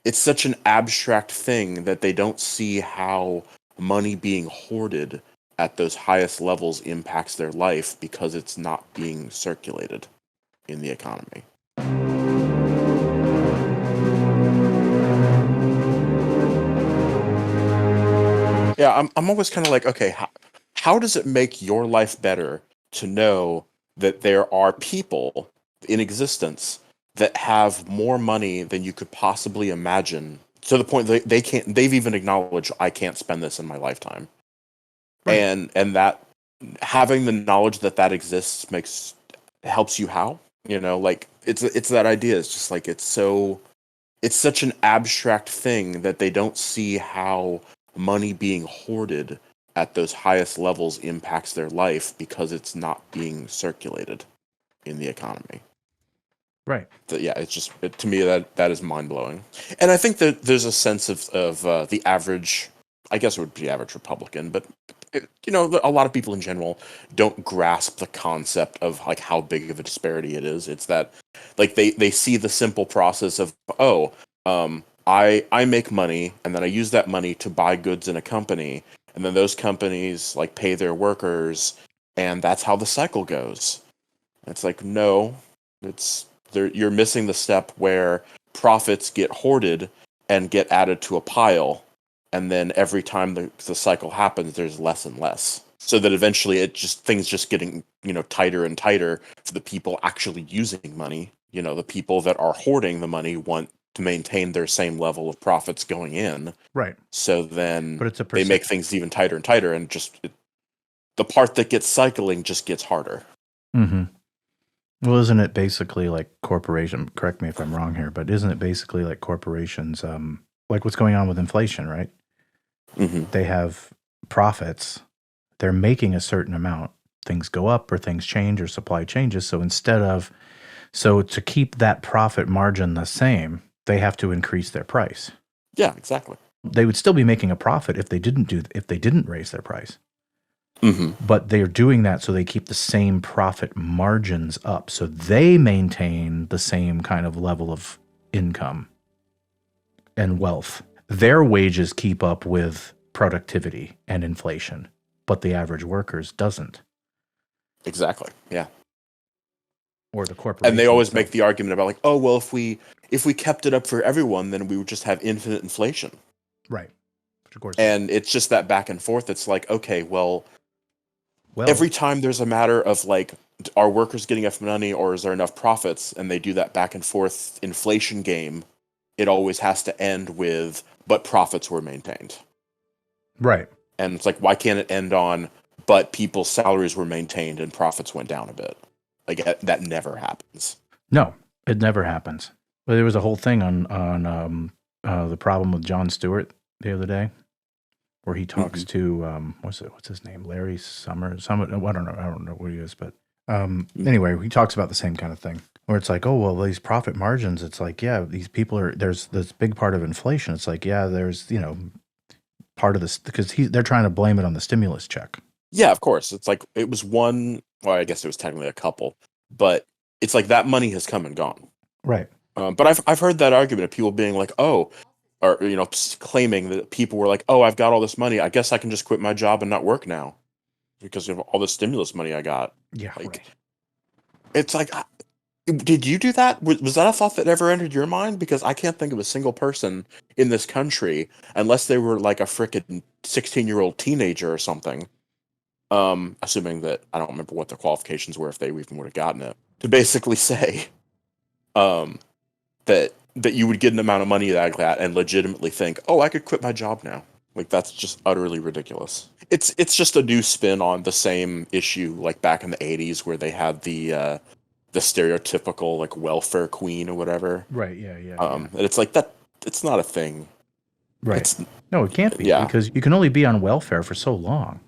it's such an abstract thing that they don't see how money being hoarded at those highest levels impacts their life because it's not being circulated in the economy. Yeah, I'm always kind of like, okay, how does it make your life better to know that there are people in existence that have more money than you could possibly imagine, to the point that they can't, they've even acknowledged, I can't spend this in my lifetime. Right. And that having the knowledge that that exists makes helps you how? Like it's that idea. It's just like it's such an abstract thing that they don't see how money being hoarded at those highest levels impacts their life because it's not being circulated in the economy. Right. So, yeah, to me that is mind blowing, and I think that there's a sense of the average. I guess it would be average Republican, but a lot of people in general don't grasp the concept of like how big of a disparity it is. It's that like they see the simple process of, oh, I make money and then I use that money to buy goods in a company, and then those companies like pay their workers, and that's how the cycle goes. It's like, no, it's there. You're missing the step where profits get hoarded and get added to a pile, and then every time the cycle happens, there's less and less. So that eventually things just getting tighter and tighter for the people actually using money. The people that are hoarding the money want to maintain their same level of profits going in. Right. So then But it's a they make percent. things even tighter and tighter, and the part that gets cycling just gets harder. Mm-hmm. Well, isn't it basically like corporation? Correct me if I'm wrong here, but isn't it basically like corporations? Like what's going on with inflation, right? Hmm. They have profits. They're making a certain amount. Things go up, or things change, or supply changes. So to keep that profit margin the same, they have to increase their price. Yeah, exactly. They would still be making a profit if they didn't raise their price. Hmm. But they're doing that so they keep the same profit margins up. So they maintain the same kind of level of income and wealth. Their wages keep up with productivity and inflation, but the average workers doesn't, Exactly. Yeah. or the And they corporation always make itself. the argument about like, oh well, if we kept it up for everyone, then we would just have infinite inflation. Right. Which of course is, And it's just that back and forth. It's like, okay, well, well, every time there's a matter of like, are workers getting enough money or is there enough profits? And they do that back and forth inflation game. It always has to end with, but profits were maintained. right. And it's like, why can't it end on, but people's salaries were maintained and profits went down a bit? Like that never happens. No, it never happens. But there was a whole thing on the problem with Jon Stewart the other day, where he talks Hmm. to what's his name, Larry Summers. I don't know who he is, but anyway, he talks about the same kind of thing where it's like, oh well, these profit margins. It's like, yeah, these people are there's this big part of inflation. It's like, yeah, there's part of this because they're trying to blame it on the stimulus check. Yeah, of course. It's like it was one. Well, I guess it was technically a couple, but it's like that money has come and gone. Right. But I've heard that argument of people being like, oh, or claiming that people were like, oh, I've got all this money. I guess I can just quit my job and not work now because of all the stimulus money I got. Yeah. Like, Right. it's like, did you do that? Was that a thought that ever entered your mind? Because I can't think of a single person in this country, unless they were like a frickin' 16-year-old teenager or something. Assuming that I don't remember what the qualifications were if they even would have gotten it, to basically say, um, that you would get an amount of money like that and legitimately think, oh, I could quit my job now. Like that's just utterly ridiculous. It's just a new spin on the same issue like back in the 80s where they had the stereotypical like welfare queen or whatever. Right. Yeah. Yeah. Yeah. And it's like that it's not a thing. Right. It's No, it can't be yeah, because you can only be on welfare for so long.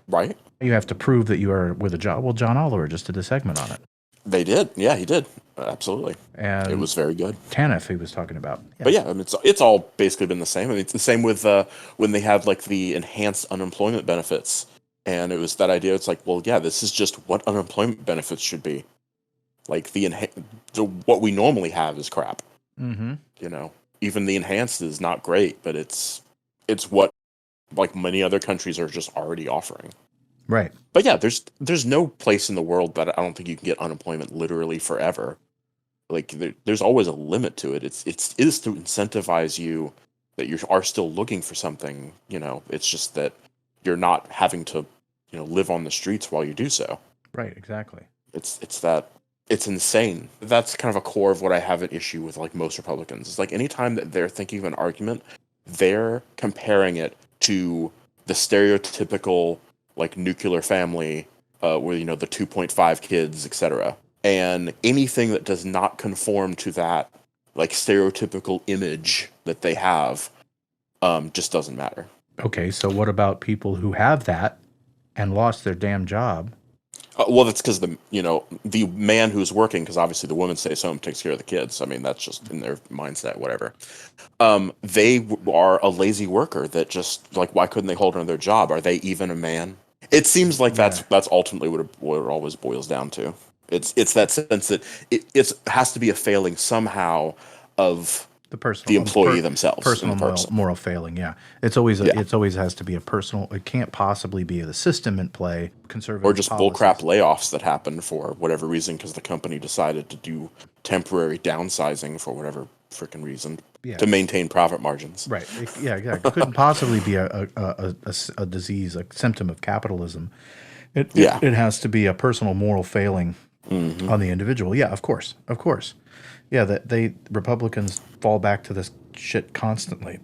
right? You have to prove that you are with a job. Well, John Oliver just did a segment on it, They did. Yeah, he did. Absolutely. It and was very good. TANF he was talking about. Yeah. But yeah, I mean, it's all basically been the same. I mean, it's the same with when they had like the enhanced unemployment benefits, and it was that idea. It's like, well, yeah, this is just what unemployment benefits should be. Like the what we normally have is crap, Mm-hmm. you know. even the enhanced is not great, but it's what like many other countries are just already offering. Right. But yeah, there's no place in the world that I don't think you can get unemployment literally forever. Like there's always a limit to it. It is to incentivize you that you are still looking for something. You know, it's just that you're not having to, live on the streets while you do so. Right. Exactly. It's insane. That's kind of a core of what I have an issue with, like most Republicans. It's like anytime that they're thinking of an argument, they're comparing it to the stereotypical like nuclear family, where the 2.5 kids, etc. And anything that does not conform to that like stereotypical image that they have, just doesn't matter. Okay. So what about people who have that and lost their damn job? Well, that's because the man who's working, because obviously the woman stays home, takes care of the kids. I mean, that's just in their mindset, whatever. Are a lazy worker that just like, why couldn't they hold on to their job? Are they even a man? It seems like that's ultimately what it always boils down to. It's that sense that it has to be a failing somehow of the employee themselves, personal and the person. moral failing. Yeah, it's always it's always has to be a personal. It can't possibly be the system in play. Conservative Or just policies. bullcrap layoffs that happen for whatever reason because the company decided to do temporary downsizing for whatever freaking reason to maintain profit margins. Right. It couldn't possibly be a disease, a symptom of capitalism. It has to be a personal moral failing on the individual. Yeah, of course. Yeah, that Republicans fall back to this shit constantly.